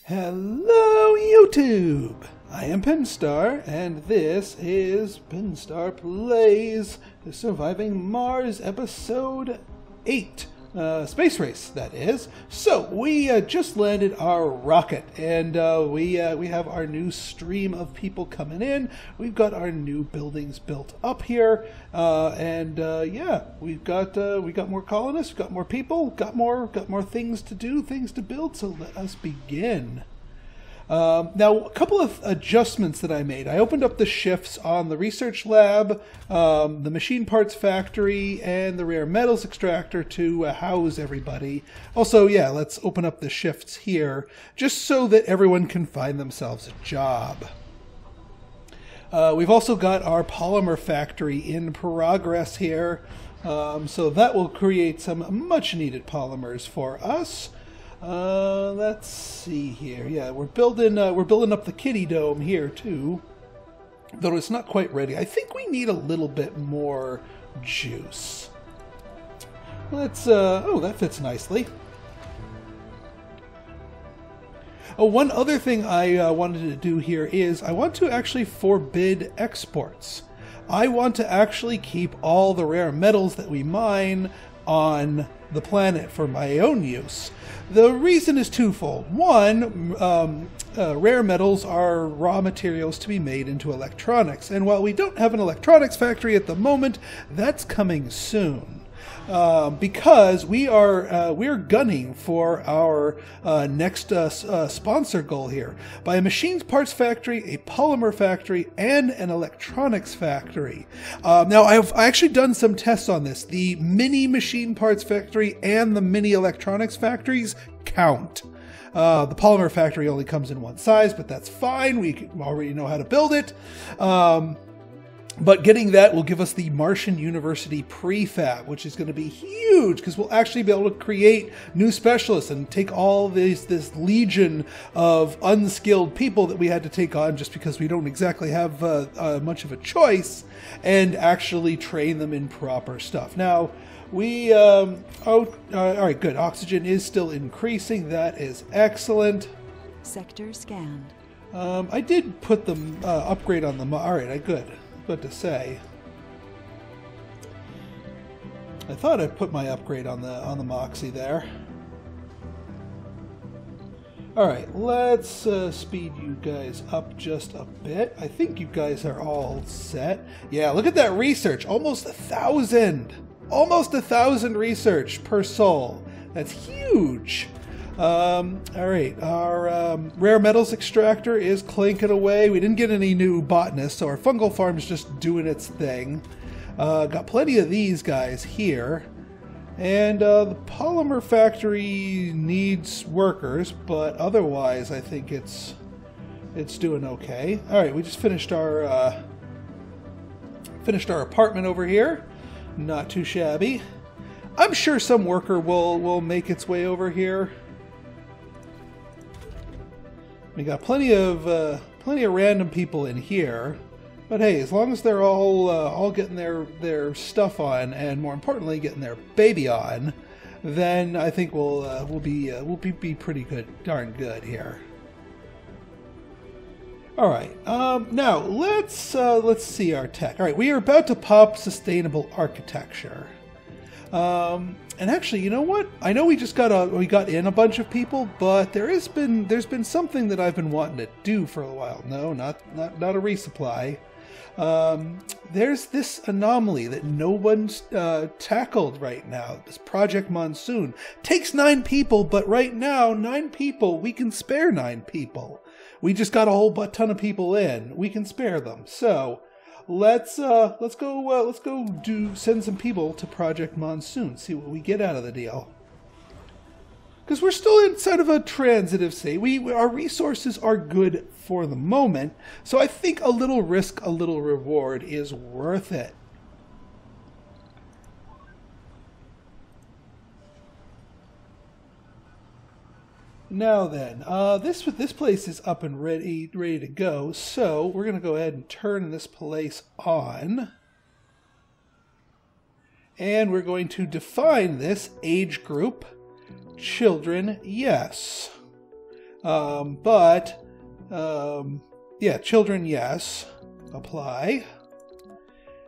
Hello YouTube! I am Pinstar, and this is Pinstar Plays Surviving Mars Episode 8. Space Race, that is. So, we just landed our rocket, and we have our new stream of people coming in. We've got our new buildings built up here, yeah, we got more colonists, we've got more people, got more things to do, things to build. So let us begin. Now, a couple of adjustments that I made. I opened up the shifts on the research lab, the machine parts factory, and the rare metals extractor to house everybody. Also, yeah, let's open up the shifts here, just so that everyone can find themselves a job. We've also got our polymer factory in progress here, so that will create some much-needed polymers for us. Let's see here. Yeah, we're building up the kitty dome here too, though it's not quite ready. I think we need a little bit more juice. Let's, oh, that fits nicely. Oh, one other thing I wanted to do here is I want to actually forbid exports. I want to actually keep all the rare metals that we mine on the planet for my own use. The reason is twofold. One, rare metals are raw materials to be made into electronics, and while we don't have an electronics factory at the moment, that's coming soon. Because we're gunning for our next sponsor goal here. By a machines parts factory, a polymer factory, and an electronics factory. Now, I've actually done some tests on this. The mini machine parts factory and the mini electronics factories count. The polymer factory only comes in one size, but that's fine. We already know how to build it. But getting that will give us the Martian University prefab, which is going to be huge because we'll actually be able to create new specialists and take all this legion of unskilled people that we had to take on just because we don't exactly have much of a choice, and actually train them in proper stuff. Now, we, all right, good. Oxygen is still increasing. That is excellent. Sector scanned. I did put the upgrade on the, all right, good. What to say. I thought I'd put my upgrade on the Moxie there. Alright, let's speed you guys up just a bit. I think you guys are all set. Yeah, look at that research. Almost 1,000. Almost 1,000 research per soul. That's huge. Alright, our rare metals extractor is clanking away. We didn't get any new botanists, so our fungal farm's just doing its thing. Got plenty of these guys here. And the polymer factory needs workers, but otherwise I think it's doing okay. Alright, we just finished our apartment over here. Not too shabby. I'm sure some worker will make its way over here. We got plenty of random people in here, but hey, as long as they're all getting their stuff on, and more importantly, getting their baby on, then I think we'll be pretty good, darn good here. All right, now let's see our tech. All right, we are about to pop sustainable architecture. And actually, you know what? I know we got in a bunch of people, but there's been something that I've been wanting to do for a while. No, not a resupply. There's this anomaly that no one's tackled right now. This Project Monsoon takes 9 people, but right now 9 people, we can spare 9 people. We just got a whole ton of people in. We can spare them. So let's go send some people to Project Monsoon, see what we get out of the deal. Because we're still inside of a transitive state. Our resources are good for the moment, so I think a little risk, a little reward is worth it. Now then, this place is up and ready to go, so we're going to go ahead and turn this place on. And we're going to define this age group. Children, yes. Yeah, children, yes. Apply.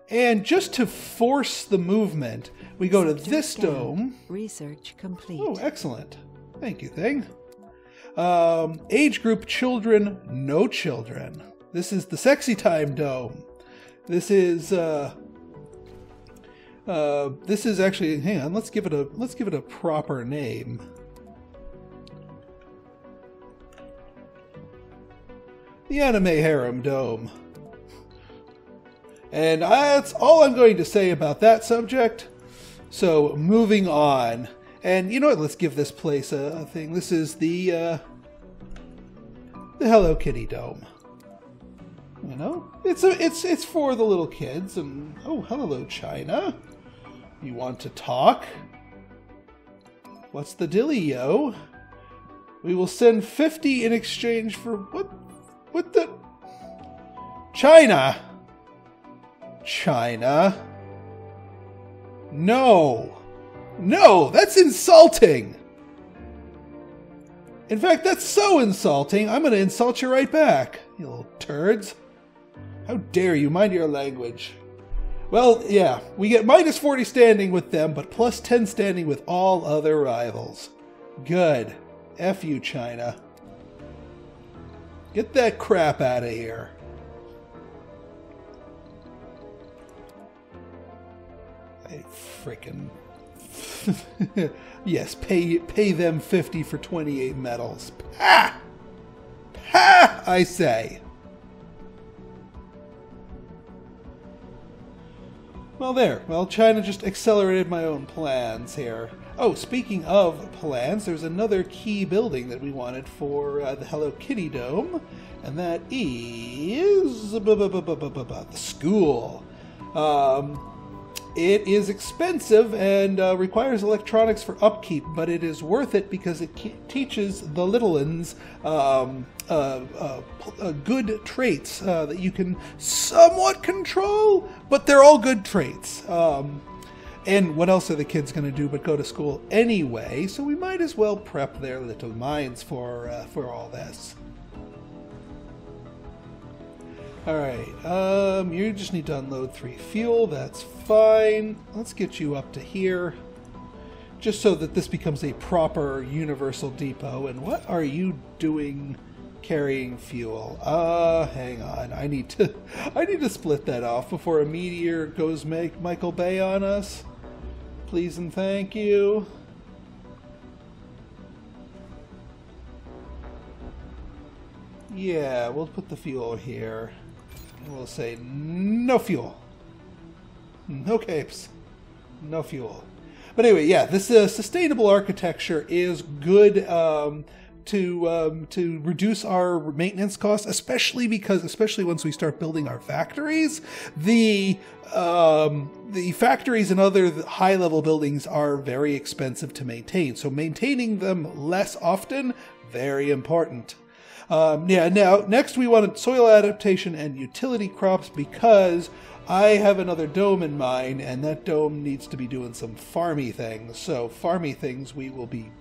And just to force the movement, we go to this dome. Research complete. Oh, excellent. Thank you, thing. Age group children, no children. This is the sexy time dome. This is actually, hang on, let's give it a proper name. The Anime Harem Dome. And that's all I'm going to say about that subject. So, moving on. And you know what? Let's give this place a thing. This is the Hello Kitty Dome. You know, it's for the little kids. And oh, hello, China. You want to talk? What's the dilly, yo? We will send 50 in exchange for what? What the? China. China. No. No, that's insulting. In fact, that's so insulting, I'm going to insult you right back, you little turds. How dare you, mind your language. Well, yeah, we get minus 40 standing with them, but plus 10 standing with all other rivals. Good. F you, China. Get that crap out of here. I frickin'... Yes, pay them 50 for 28 medals. Ha! Ha! I say. Well, there. Well, China just accelerated my own plans here. Oh, speaking of plans, there's another key building that we wanted for the Hello Kitty Dome, and that is the school. It is expensive and requires electronics for upkeep, but it is worth it because it teaches the little uns good traits that you can somewhat control, but they're all good traits. And what else are the kids going to do but go to school anyway? So we might as well prep their little minds for all this. Alright, you just need to unload 3 fuel, that's fine. Let's get you up to here, just so that this becomes a proper universal depot. And what are you doing carrying fuel? Hang on, I need to split that off before a meteor goes make Michael Bay on us. Please and thank you. Yeah, we'll put the fuel here. We'll say no fuel. No capes. No fuel. But anyway, yeah, this sustainable architecture is good to reduce our maintenance costs, especially once we start building our factories. The factories and other high-level buildings are very expensive to maintain, so maintaining them less often, very important. Yeah, now, next we wanted soil adaptation and utility crops because I have another dome in mind, and that dome needs to be doing some farmy things. So farmy things we will be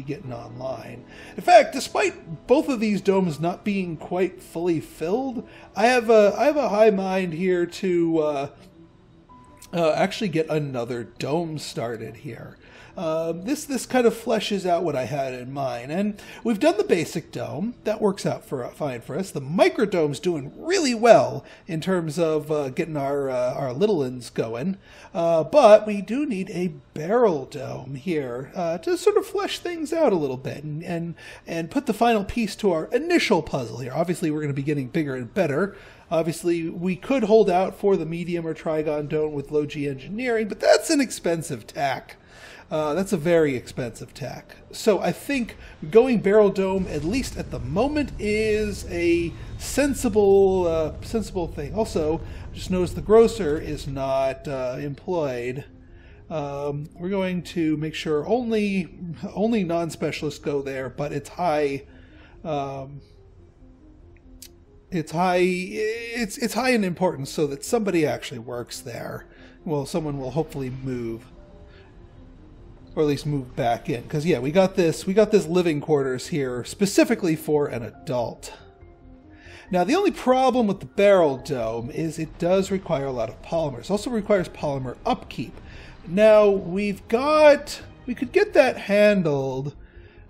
getting online. In fact, despite both of these domes not being quite fully filled, I have a high mind here to actually get another dome started here. This kind of fleshes out what I had in mind, and we've done the basic dome. That works out fine for us. The microdome's doing really well in terms of getting our little uns going, but we do need a barrel dome here to sort of flesh things out a little bit and put the final piece to our initial puzzle here. Obviously, we're going to be getting bigger and better. Obviously, we could hold out for the medium or trigon dome with low G engineering, but that's an expensive tack. That's a very expensive tack. So I think going barrel dome, at least at the moment, is a sensible thing. Also, just notice the grocer is not employed. We're going to make sure only non-specialists go there, but it's high. It's high in importance, so that somebody actually works there. Well, someone will hopefully move. Or at least move back in. Because, yeah, we got this living quarters here specifically for an adult. Now, the only problem with the barrel dome is it does require a lot of polymers. It also requires polymer upkeep. Now, we could get that handled.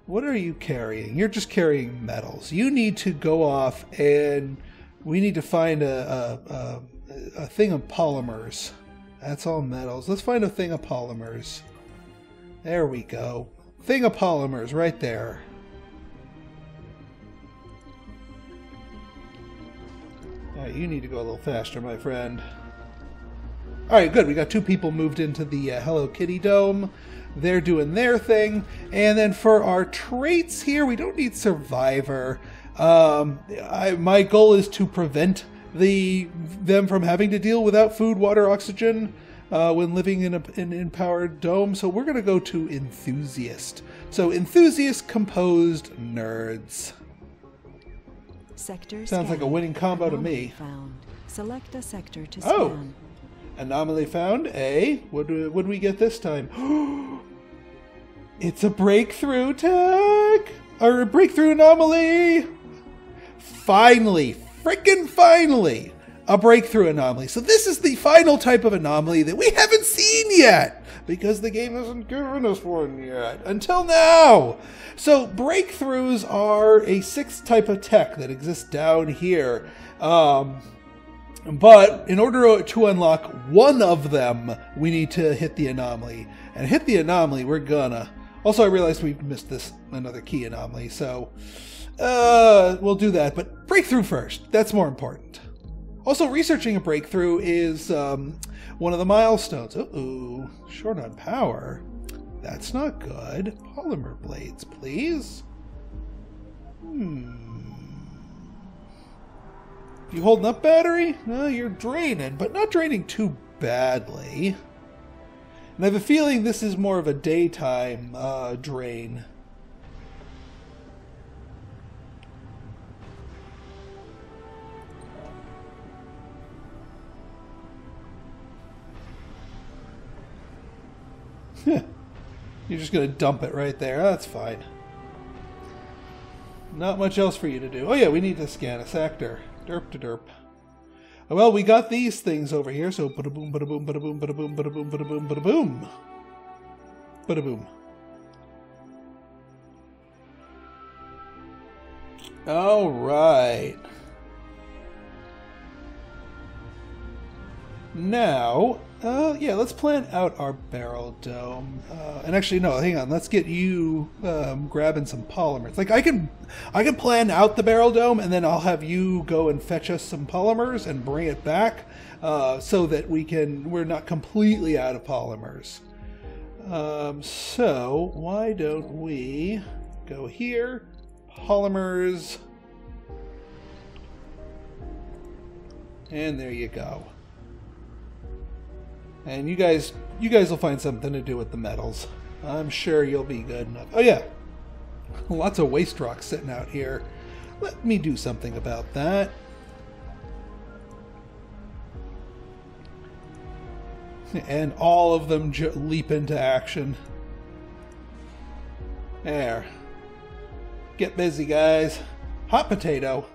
What are you carrying? You're just carrying metals. You need to go off and we need to find a thing of polymers. That's all metals. Let's find a thing of polymers. There we go. Thing of polymers right there. Alright, you need to go a little faster, my friend. Alright, good. We got 2 people moved into the Hello Kitty Dome. They're doing their thing. And then for our traits here, we don't need Survivor. My goal is to prevent them from having to deal without food, water, oxygen when living in an empowered dome. So we're going to go to Enthusiast. So Enthusiast composed nerds. Sector Sounds like a winning combo Anomaly to me. Found. Select a sector to Oh! scan. Anomaly found. What do we get this time? It's a breakthrough tag! Or a breakthrough anomaly! Finally! Frickin' finally! A breakthrough anomaly. So this is the final type of anomaly that we haven't seen yet! Because the game hasn't given us one yet. Until now! So breakthroughs are a 6th type of tech that exists down here. But in order to unlock one of them, we need to hit the anomaly. And hit the anomaly, we're gonna. Also, I realized we missed another key anomaly, so we'll do that. But breakthrough first. That's more important. Also, researching a breakthrough is one of the milestones. Uh-oh, short on power. That's not good. Polymer blades, please. You holding up, battery? No, you're draining, but not draining too badly. And I have a feeling this is more of a daytime drain. You're just going to dump it right there. That's fine. Not much else for you to do. Oh yeah, we need to scan a sector. Derp to derp. Oh, well, we got these things over here, so bada boom, bada boom, bada boom, bada boom, bada boom, bada boom, bada boom. Bada boom. All right. Now, yeah, let's plan out our barrel dome. And actually, no, hang on. Let's get you grabbing some polymers. Like I can plan out the barrel dome, and then I'll have you go and fetch us some polymers and bring it back, so that we're not completely out of polymers. So why don't we go here, polymers, and there you go. And you guys will find something to do with the metals. I'm sure you'll be good enough. Oh yeah, lots of waste rock sitting out here. Let me do something about that. And all of them leap into action. There. Get busy, guys. Hot potato.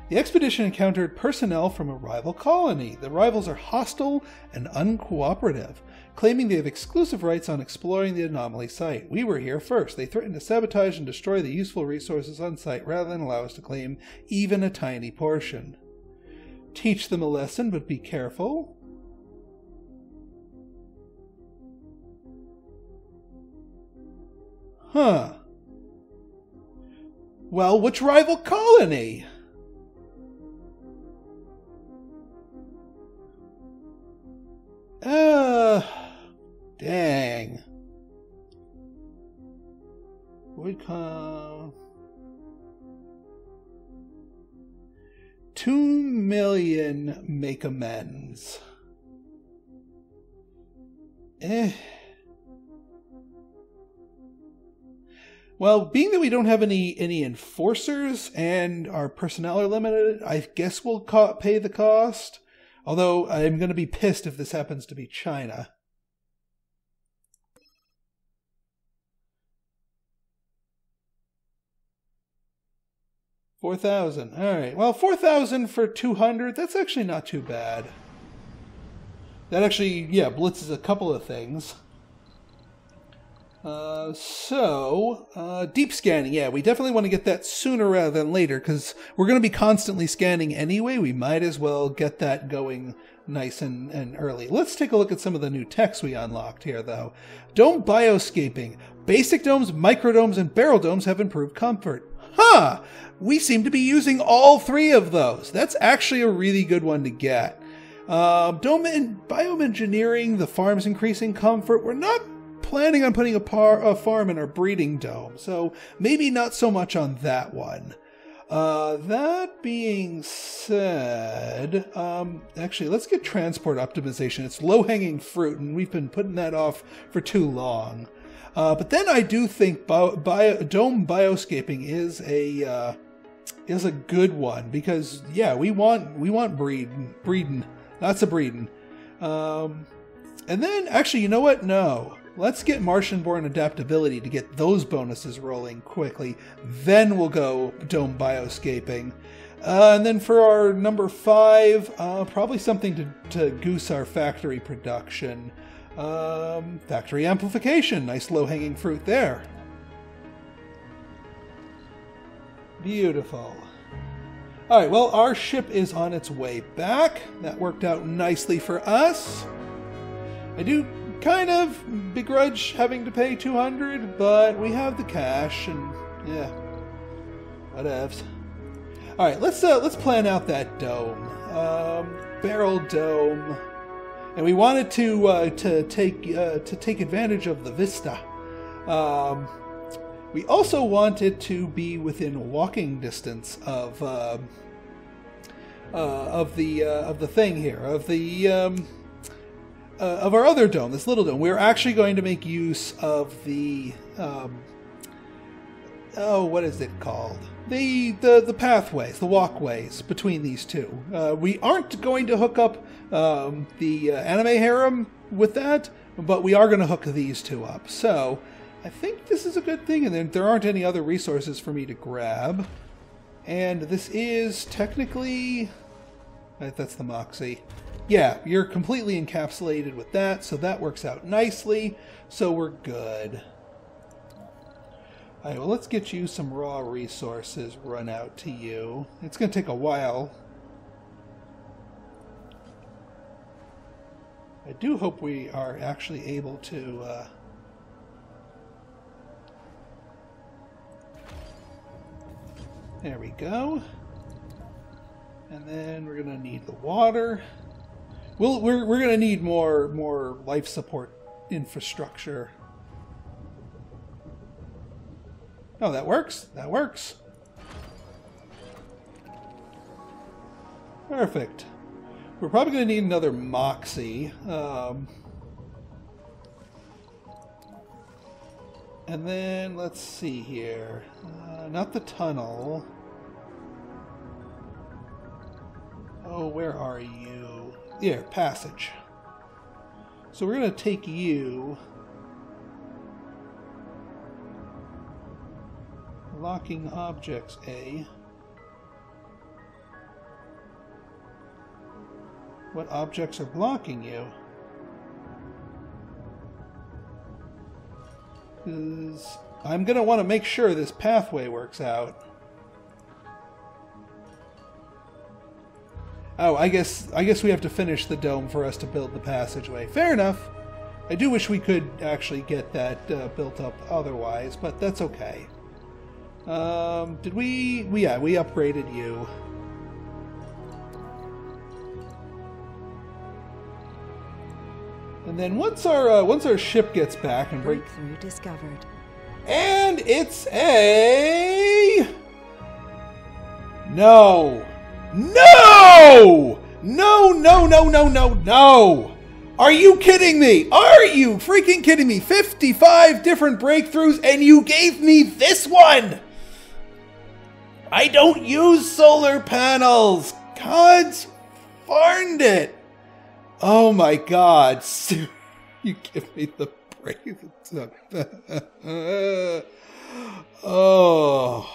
The expedition encountered personnel from a rival colony. The rivals are hostile and uncooperative, claiming they have exclusive rights on exploring the anomaly site. We were here first. They threatened to sabotage and destroy the useful resources on site rather than allow us to claim even a tiny portion. Teach them a lesson, but be careful. Huh. Well, which rival colony? Dang. Would come 2 million make amends. Well, being that we don't have any enforcers and our personnel are limited, I guess we'll pay the cost. Although I'm going to be pissed if this happens to be China. 4,000. All right. Well, 4,000 for 200. That's actually not too bad. That actually, yeah, blitzes a couple of things. Deep scanning. Yeah, we definitely want to get that sooner rather than later because we're going to be constantly scanning anyway. We might as well get that going nice and early. Let's take a look at some of the new techs we unlocked here, though. Dome bioscaping. Basic domes, microdomes, and barrel domes have improved comfort. Huh! We seem to be using all three of those. That's actually a really good one to get. Dome and bioengineering, the farm's increasing comfort. We're not planning on putting a farm in our breeding dome, so maybe not so much on that one. That being said, actually, let's get transport optimization. It's low-hanging fruit, and we've been putting that off for too long. But then I do think dome bioscaping is a good one because yeah, we want breeding, lots of breeding. And then actually, you know what? No. Let's get Martian-born adaptability to get those bonuses rolling quickly. Then we'll go dome bioscaping. And then for our number 5, probably something to goose our factory production. Factory amplification. Nice low-hanging fruit there. Beautiful. Alright, well, our ship is on its way back. That worked out nicely for us. I do kind of begrudge having to pay 200, but we have the cash, and yeah, whatevs. All right, let's plan out that dome, barrel dome, and we wanted to take advantage of the vista. We also wanted to be within walking distance of the thing here, of our other dome, this little dome. We're actually going to make use of the what is it called? The pathways, the walkways between these two. We aren't going to hook up the anime harem with that, but we are going to hook these two up. So I think this is a good thing, and there aren't any other resources for me to grab. And this is technically, that's the Moxie. Yeah, you're completely encapsulated with that, so that works out nicely. So we're good. Alright, well, let's get you some raw resources run out to you. It's going to take a while. I do hope we are actually able to there we go. And then we're going to need the water. We're going to need more life support infrastructure. Oh, that works. That works. Perfect. We're probably going to need another Moxie. And then let's see here. Not the tunnel. Oh, where are you? Yeah, passage. So we're going to take you. Locking objects, A. What objects are blocking you? Because I'm going to want to make sure this pathway works out. Oh, I guess we have to finish the dome for us to build the passageway. Fair enough. I do wish we could actually get that built up otherwise, but that's okay. Did we? Yeah, we upgraded you. And then once our ship gets back and breakthrough discovered. And it's a no. No! No, no, no, no, no, no! Are you kidding me? Are you freaking kidding me? 55 different breakthroughs and you gave me this one! I don't use solar panels! God's farned it! Oh my god. You give me the breakthrough. Oh.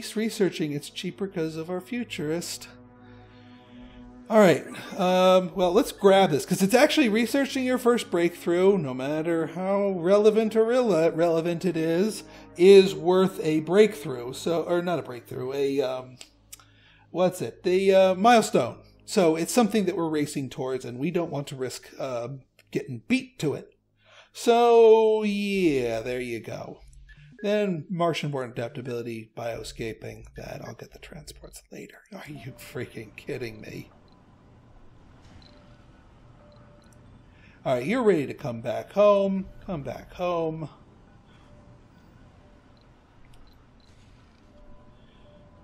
least researching it's cheaper because of our futurist. Alright, well, let's grab this, because it's actually researching your first breakthrough, no matter how relevant or irrelevant it is worth a breakthrough. So, or not a breakthrough, what's it? The milestone. So it's something that we're racing towards, and we don't want to risk getting beat to it. So, yeah, there you go. Then Martian-born adaptability, bioscaping, that I'll get the transports later. Are you freaking kidding me? Alright, you're ready to come back home. Come back home.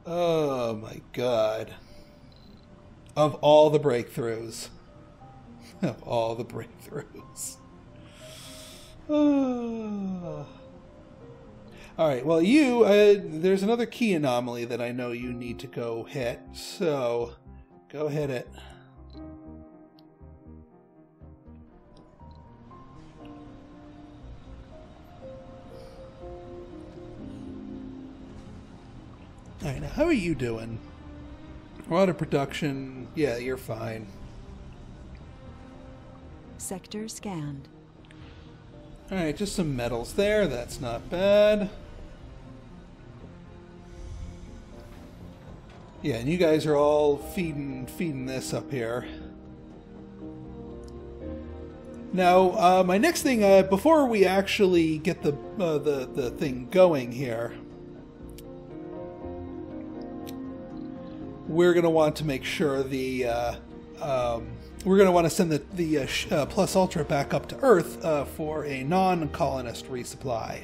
Oh my god. Of all the breakthroughs. Of all the breakthroughs. Alright, well you, there's another key anomaly that I know you need to go hit. So, go hit it. Alright, now how are you doing? Water production, yeah, you're fine. Sector scanned. Alright, just some metals there, that's not bad. Yeah, and you guys are all feeding this up here. Now, my next thing, before we actually get the thing going here, we're going to want to make sure we're going to want to send the Plus Ultra back up to Earth for a non-colonist resupply.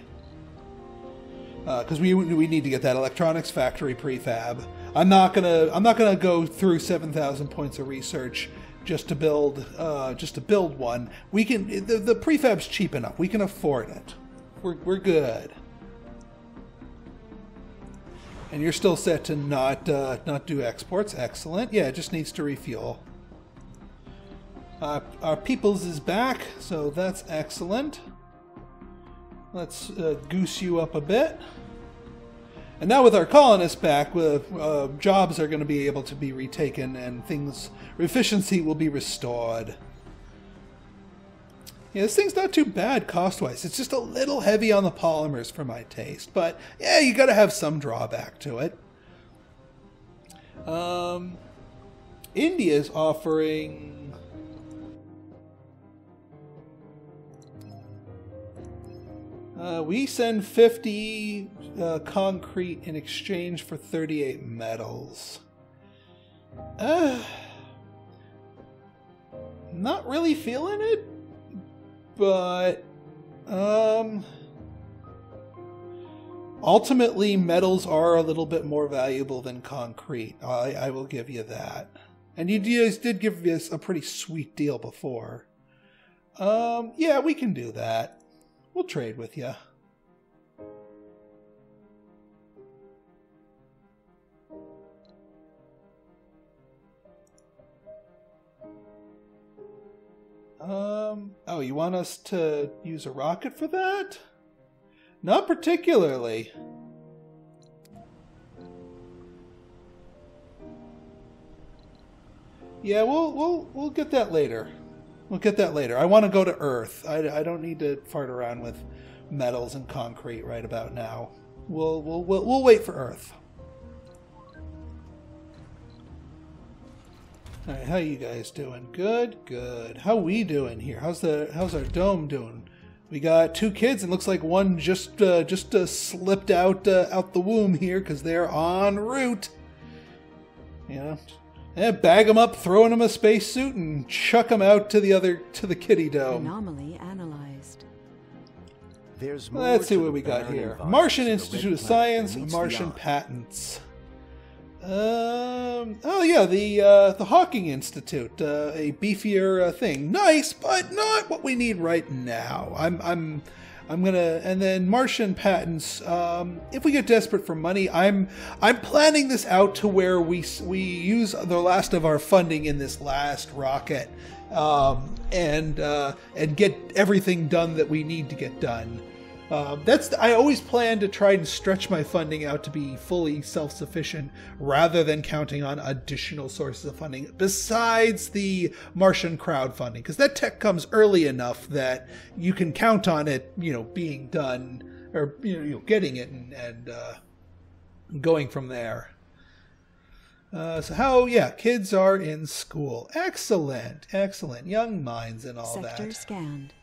Because we need to get that electronics factory prefab. I'm not gonna go through 7,000 points of research just to build one. We can the prefab's cheap enough. We can afford it. We're good. And you're still set to not do exports. Excellent. Yeah, it just needs to refuel. Our peoples is back, so that's excellent. Let's goose you up a bit. And now with our colonists back, jobs are going to be able to be retaken and efficiency will be restored. Yeah, this thing's not too bad cost-wise. It's just a little heavy on the polymers for my taste. But, yeah, you got to have some drawback to it. India's offering... we send 50 concrete in exchange for 38 metals. Not really feeling it, but ultimately metals are a little bit more valuable than concrete. I will give you that. And you guys did give us a pretty sweet deal before. Yeah, we can do that. We'll trade with you. Oh, you want us to use a rocket for that? Not particularly. Yeah, we'll get that later. We'll get that later. I want to go to Earth. I don't need to fart around with metals and concrete right about now. We'll wait for Earth. All right, how you guys doing? Good, good. How we doing here? How's our dome doing? We got 2 kids, and looks like one just slipped out the womb here because they're en route. You know, bag them up, throw them a spacesuit, and chuck them out to the kitty dome. Anomaly analyzed. Let's see what we got here. Martian Institute of Science, Martian patents. Oh yeah, the Hawking Institute, a beefier thing. Nice, but not what we need right now. I'm gonna, and then Martian patents. If we get desperate for money, I'm planning this out to where we use the last of our funding in this last rocket, and get everything done that we need to get done. I always plan to try and stretch my funding out to be fully self-sufficient rather than counting on additional sources of funding besides the Martian crowdfunding, because that tech comes early enough that you can count on it, being done, or getting it and going from there. Kids are in school. Excellent, excellent. Young minds and all that. Sector scanned.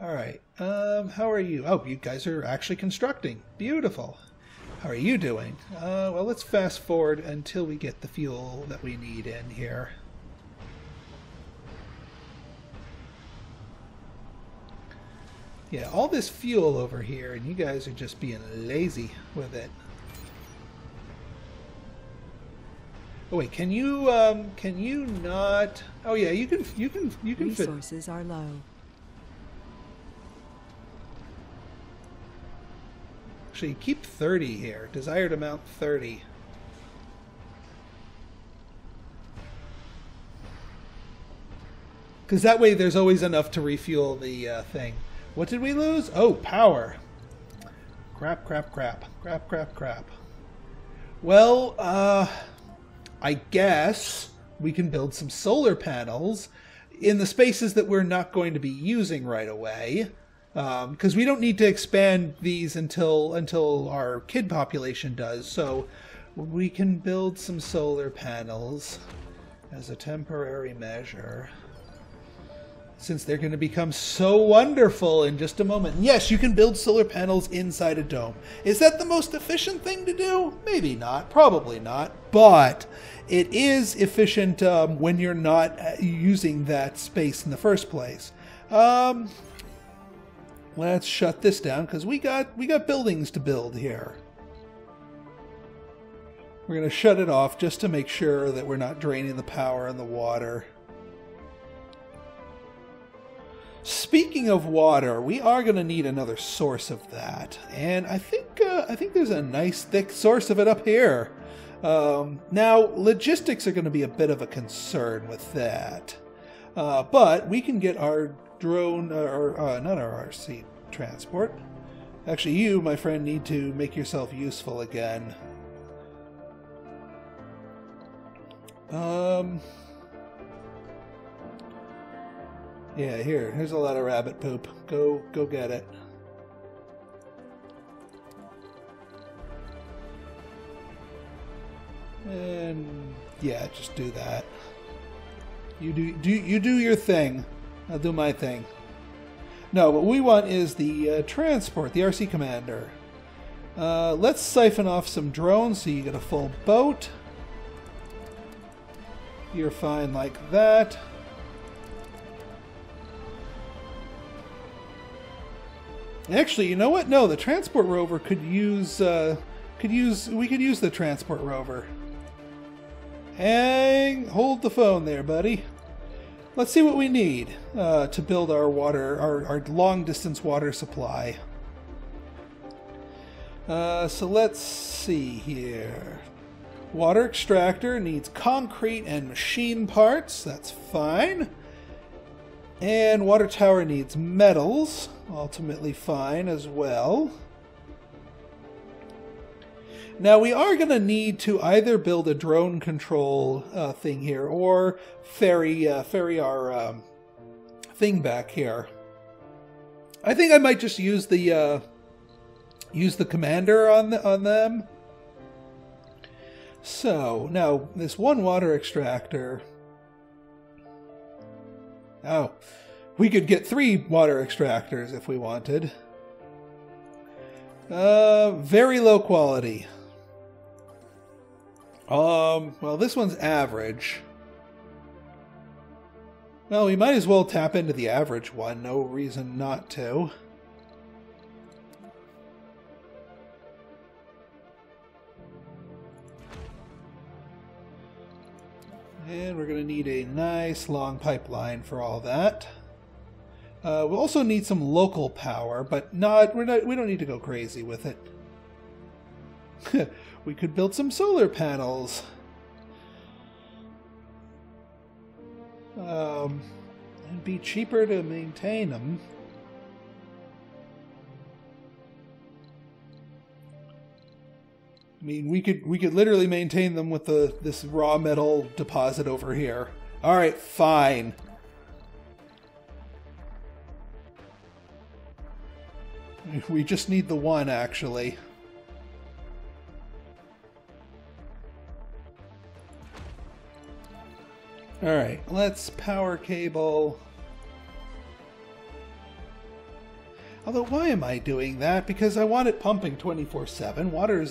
All right. How are you? Oh, you guys are actually constructing. Beautiful. How are you doing? Well, let's fast forward until we get the fuel that we need in here. Yeah, all this fuel over here, and you guys are just being lazy with it. Oh wait, can you not? Oh yeah, you can fit. Resources are low. Actually, keep 30 here. Desired amount 30. Because that way there's always enough to refuel the thing. What did we lose? Oh, power. Crap, crap, crap. Crap, crap, crap. Well, I guess we can build some solar panels in the spaces that we're not going to be using right away. Because we don't need to expand these until our kid population does. So we can build some solar panels as a temporary measure, since they're going to become so wonderful in just a moment. And yes, you can build solar panels inside a dome. Is that the most efficient thing to do? Maybe not. Probably not. But it is efficient when you're not using that space in the first place. Let's shut this down because we got buildings to build here. We're going to shut it off just to make sure that we're not draining the power and the water. Speaking of water, we are going to need another source of that, and I think there's a nice thick source of it up here. Now, logistics are going to be a bit of a concern with that, but we can get our drone, not our RC transport. Actually, you, my friend, need to make yourself useful again. Yeah, here's a lot of rabbit poop. Go get it. And yeah, just do that. You do your thing. I'll do my thing. No, what we want is the transport, the RC commander. Let's siphon off some drones so you get a full boat. You're fine like that. Actually, you know what? No, the transport rover could use. We could use the transport rover. Hold the phone there, buddy. Let's see what we need to build our our long distance water supply. So let's see here. Water extractor needs concrete and machine parts. That's fine. And water tower needs metals. Ultimately fine as well. Now we are going to need to either build a drone control thing here or ferry our thing back here. I think I might just use the commander on them. So now this one water extractor. Oh, we could get 3 water extractors if we wanted. Very low quality. Well, this one's average. Well, we might as well tap into the average one. No reason not to. And we're going to need a nice long pipeline for all that. We'll also need some local power, but we don't need to go crazy with it. We could build some solar panels. It'd be cheaper to maintain them. I mean, we could literally maintain them with this raw metal deposit over here. All right, fine. We just need the one, actually. All right, let's power cable. Although, why am I doing that? Because I want it pumping 24/7. Water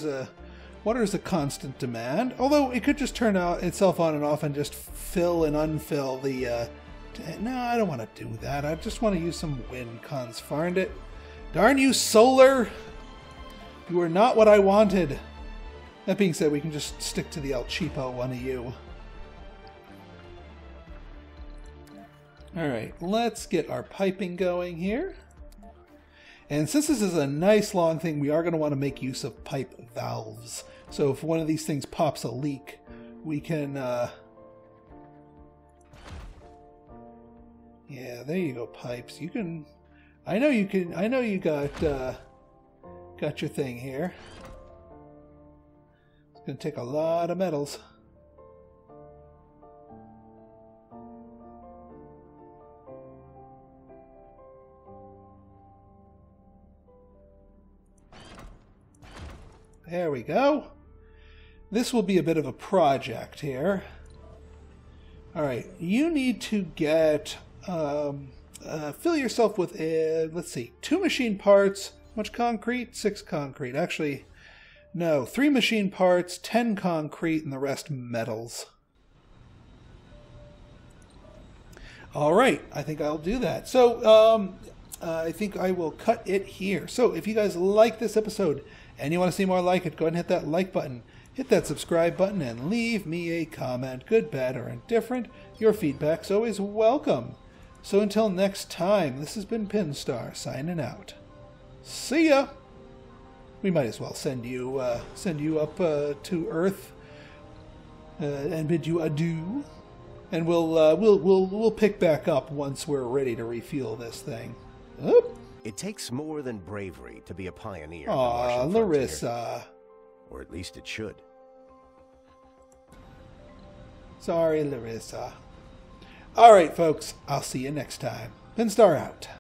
is a constant demand. Although it could just turn out itself on and off and just fill and unfill the. No, I don't want to do that. I just want to use some wind cons. Find it. Darn you, solar! You are not what I wanted. That being said, we can just stick to the El Cheapo one of you. Alright, let's get our piping going here. And since this is a nice long thing, we are going to want to make use of pipe valves. So if one of these things pops a leak, we can... Yeah, there you go, pipes. You can... I know you got your thing here. It's going to take a lot of metals. There we go. This will be a bit of a project here. Alright, you need to get... fill yourself with, let's see, 2 machine parts. Much concrete? 6 concrete. Actually, no. 3 machine parts, 10 concrete, and the rest metals. Alright, I think I'll do that. So, I think I will cut it here. So, if you guys like this episode, and you want to see more like it, go ahead and hit that like button. Hit that subscribe button and leave me a comment. Good, bad, or indifferent. Your feedback's always welcome. So until next time, this has been Pinstar signing out. See ya! We might as well send you up to Earth and bid you adieu. And we'll pick back up once we're ready to refuel this thing. Oop. It takes more than bravery to be a pioneer. Aw, Larissa. Or at least it should. Sorry, Larissa. Alright, folks. I'll see you next time. Pinstar out.